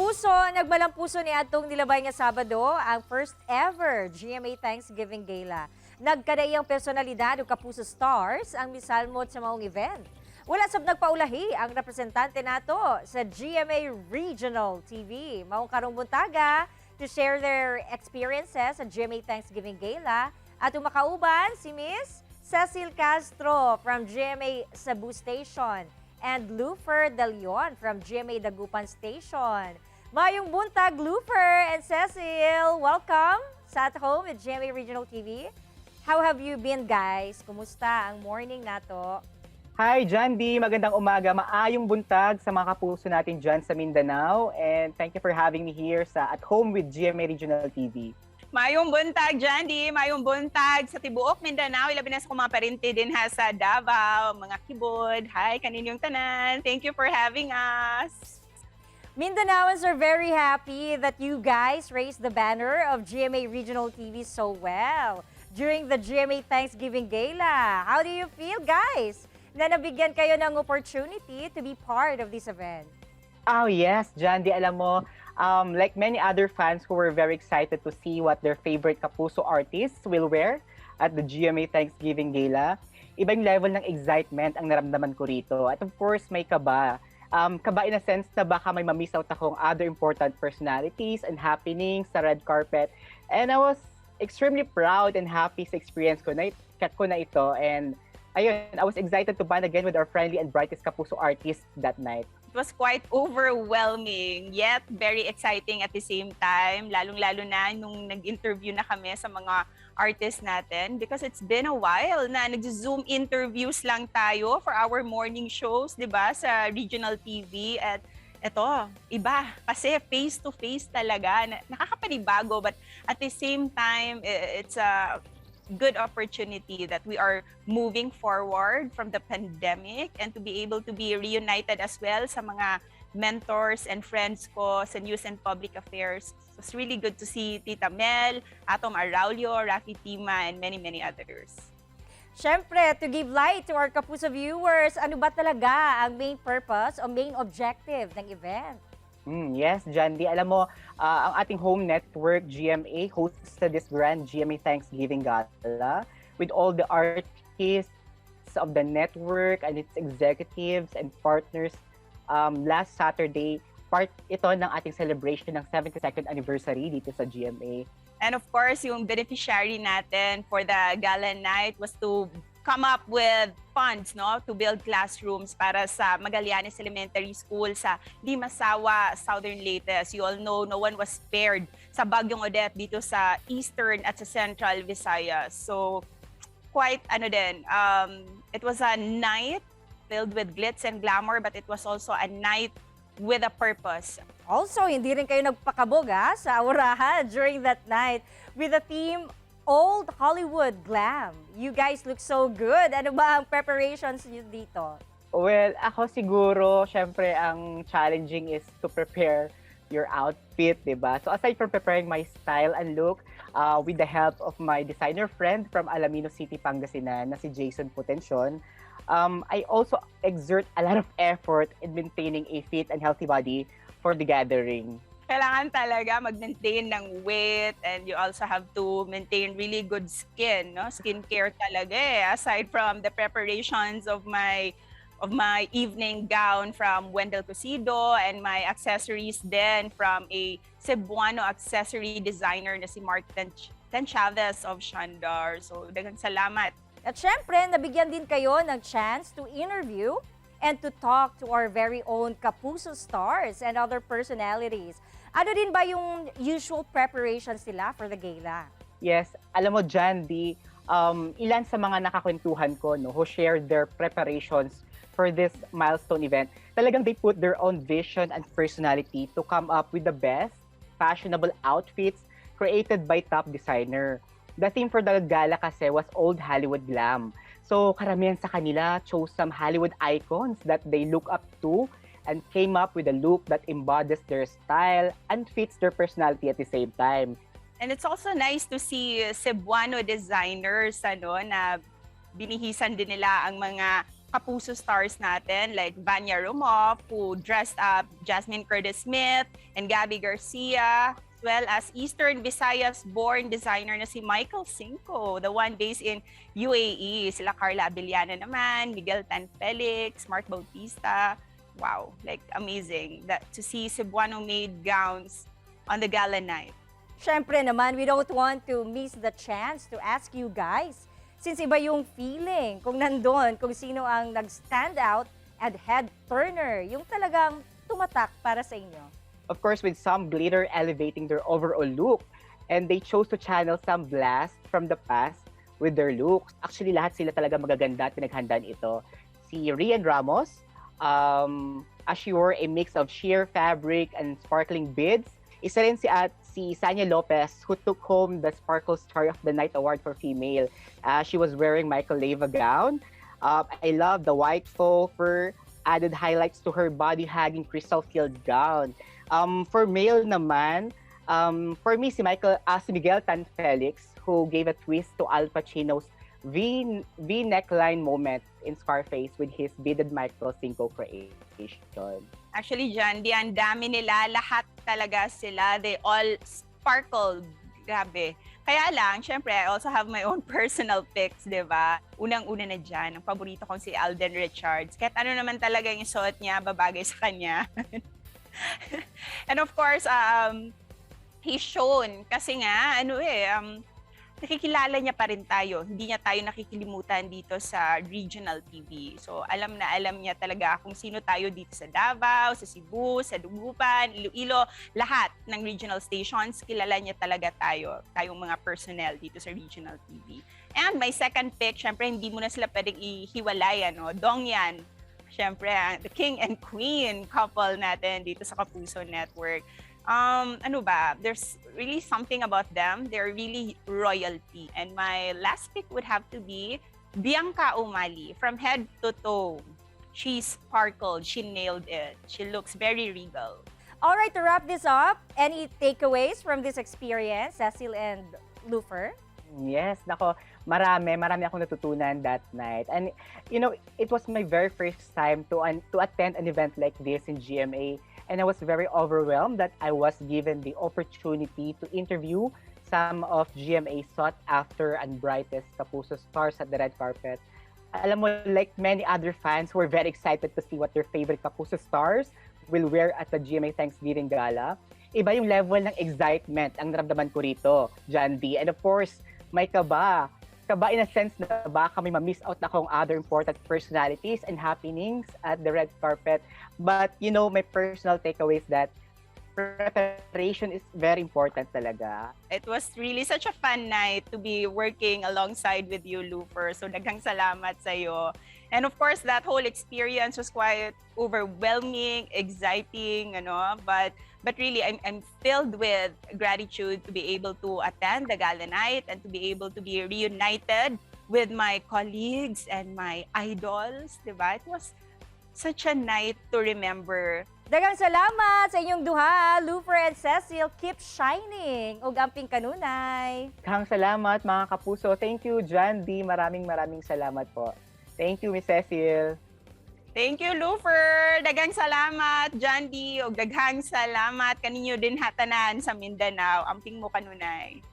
kapuso, nagmalang puso ni atong nilabayng nga Sabado ang first ever GMA Thanksgiving Gala. Nagkadayang personalidad o kapuso stars ang misalmot sa maong event. Wala sab nagpaulahi ang representante nato sa GMA Regional TV. Maong karong buntaga to share their experiences sa GMA Thanksgiving Gala at umakauban si Miss Cecille Castro from GMA Cebu Station and Loufer De Leon from GMA Dagupan Station. Mayong buntag, Loufer and Cecille. Welcome sa At Home with GMA Regional TV. How have you been, guys? Kumusta ang morning nato? Hi, John D. Magandang umaga. Maayong buntag sa mga kapuso natin dyan sa Mindanao. And thank you for having me here sa At Home with GMA Regional TV. Mayong buntag, Jandy. Mayong buntag sa Tibuok, Mindanao. Ilabi na sa mga parente din ha sa Davao, mga kibod. Hi, kaninyong tanan. Thank you for having us. Mindanaoans are very happy that you guys raised the banner of GMA Regional TV so well during the GMA Thanksgiving Gala. How do you feel, guys, na nabigyan kayo ng opportunity to be part of this event? Oh yes, John D. Alam mo, like many other fans who were very excited to see what their favorite kapuso artists will wear at the GMA Thanksgiving Gala, ibang level ng excitement ang naramdaman ko rito. At of course, may kaba. Kaba in a sense na baka may mamiss out akong other important personalities and happenings sa red carpet. And I was extremely proud and happy sa experience ko na ito. And ayun, I was excited to bond again with our friendly and brightest kapuso artists that night. It was quite overwhelming, yet very exciting at the same time, lalong-lalo na nung nag-interview na kami sa mga artists natin because it's been a while na nag-Zoom interviews lang tayo for our morning shows, di ba, sa regional TV. At eto, iba, kasi face-to-face talaga, nakakapanibago, but at the same time, it's a good opportunity that we are moving forward from the pandemic and to be able to be reunited as well sa mga mentors and friends ko sa news and public affairs. So it's really good to see Tita Mel, Atom Araulio, Rafi Tima, and many, many others. Siyempre, to give light to our kapuso viewers, ano ba talaga ang main purpose o main objective ng event? Yes, John D. Alam mo, ang ating home network, GMA, hosted this grand GMA Thanksgiving Gala with all the artists of the network and its executives and partners last Saturday. Part ito ng ating celebration ng 72nd anniversary dito sa GMA. And of course, yung beneficiary natin for the gala night was to come up with funds, no, to build classrooms para sa Magallanes Elementary School sa Limasawa, Southern Leyte. You all know, no one was spared sa bagyong Odette dito sa Eastern at sa Central Visayas. So, quite it was a night filled with glitz and glamour, but it was also a night with a purpose. Also, hindi rin kayo nagpakabog sa aurahan during that night with the theme Old Hollywood Glam. You guys look so good. Ano ba ang preparations niyo dito? Well, ako siguro, syempre, ang challenging is to prepare your outfit, diba? So aside from preparing my style and look, with the help of my designer friend from Alamino City, Pangasinan, na si Jason Potencion, I also exert a lot of effort in maintaining a fit and healthy body for the gathering. Kailangan talaga mag-maintain ng weight and you also have to maintain really good skin, no? Skincare talaga aside from the preparations of my evening gown from Wendell Cosido and my accessories then from a Cebuano accessory designer na si Mark Chavez of Shandar. So, daghang salamat. At syempre, nabigyan din kayo ng chance to interview and to talk to our very own kapuso stars and other personalities. Ano din ba yung usual preparations nila for the gala? Yes, alam mo, John D, ilan sa mga nakakwentuhan ko, no, who shared their preparations for this milestone event, talagang they put their own vision and personality to come up with the best fashionable outfits created by top designer. The theme for the gala kasi was Old Hollywood Glam. So karamihan sa kanila chose some Hollywood icons that they look up to and came up with a look that embodies their style and fits their personality at the same time. And it's also nice to see Cebuano designers na binihisan din nila ang mga kapuso stars natin like Vanya Rumoff, who dressed up Jasmine Curtis Smith and Gabby Garcia, as well as Eastern Visayas-born designer na si Michael Cinco, the one based in UAE. Sila Carla Abellana naman, Miguel Tan Felix, Mark Bautista. Wow, like amazing that to see Cebuano-made gowns on the gala night. Syempre naman, we don't want to miss the chance to ask you guys. Since iba yung feeling kung nandun, kung sino ang nag-stand out and head turner, yung talagang tumatak para sa inyo. Of course, with some glitter elevating their overall look. And they chose to channel some blast from the past with their looks. Actually, lahat sila talaga magaganda at pinaghandaan ito. Si Rian Ramos, as she wore a mix of sheer fabric and sparkling beads. Isa rin si Sanya Lopez, who took home the Sparkle Star of the Night Award for Female. She was wearing Michael Leva gown. I love the white faux fur, added highlights to her body-hugging crystal field gown. For male naman, for me, si Miguel Tan Felix, who gave a twist to Al Pacino's V neckline moment in Scarface with his beaded Michael Cinco creation. Actually, John, ang dami nila, lahat talaga sila. They all sparkled. Grabe. Kaya lang, syempre, I also have my own personal picks, di ba? Unang-una na dyan, ang paborito kong si Alden Richards. Kahit ano naman talaga yung suot niya, babagay sa kanya. And of course, he's shown. Kasi nga, nakikilala niya pa rin tayo. Hindi niya tayo nakikilimutan dito sa regional TV. So, alam na alam niya talaga kung sino tayo dito sa Davao, sa Cebu, sa Dugupan, Iloilo, lahat ng regional stations, kilala niya talaga tayo, tayong mga personnel dito sa regional TV. And my second pick, syempre, hindi mo na sila pwedeng ihiwalay, Dongyan. Syempre, the king and queen couple natin dito sa Kapuso Network. There's really something about them. They're really royalty. And my last pick would have to be Bianca Umali. From head to toe, she sparkled, she nailed it. She looks very regal. All right, to wrap this up, any takeaways from this experience, Cecille and Loufer? Yes, nako, marami akong natutunan that night. And it was my very first time to attend an event like this in GMA. And I was very overwhelmed that I was given the opportunity to interview some of GMA's sought-after and brightest Kapuso stars at the red carpet. Alam mo, like many other fans who were very excited to see what their favorite Kapuso stars will wear at the GMA Thanksgiving Gala. Iba yung level ng excitement ang naramdaman ko rito, John D. And of course, may kaba. Kaba in a sense na baka may ma-miss out akong other important personalities and happenings at the red carpet. But, my personal takeaway is that preparation is very important talaga. It was really such a fun night to be working alongside with you, Loufer. So, daghang salamat sa'yo. And of course, that whole experience was quite overwhelming, exciting, But really, I'm filled with gratitude to be able to attend the gala night and to be able to be reunited with my colleagues and my idols, diba? It was such a night to remember. Daghang salamat sa inyong duha, Loufer and Cecille. Keep shining. Ug amping kanunay. Daghang salamat mga kapuso. Thank you, John D. Maraming salamat po. Thank you, Miss Cecille. Thank you, Loufer. Daghang salamat, John D. O daghang salamat kaninyo din hatanan sa Mindanao. Amping mo kanunay.